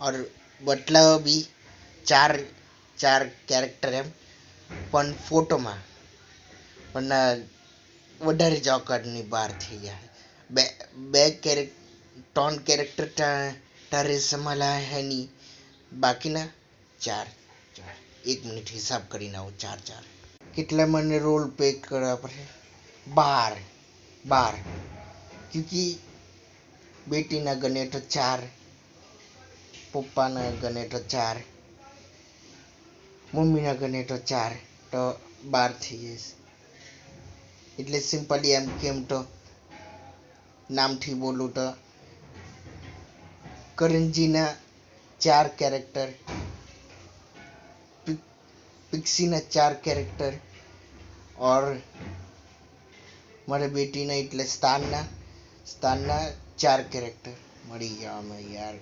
और બતલાવો બી ચાર ચાર કેરેક્ટર એમ, પણ ફોટોમાં પણ વધારે જ ઓકાતની બહાર થઈ જાય. બે બે ત્રણ કેરેક્ટર તારે સમાલા હે નહીં, બાકીના ચાર ચાર. 1 મિનિટ હિસાબ કરીને આવો. ચાર કેટલા મને રોલ પ્લે કરવા પડે? 12 ક્योंकि બેટીના ગણે તો 4, પપ્પાના ગણે તો 4, મમ્મીના ગણે તો 4, તો 12 થઈ જશે. એટલે સિમ્પલી એમ કેમ તો નામથી બોલું તો કરંજીના 4 કેરેક્ટર, પિક્સીના 4 કેરેક્ટર, और મારા બેટીના એટલે સ્થાનના 4 કેરેક્ટર મળી ગયા અમે યાર.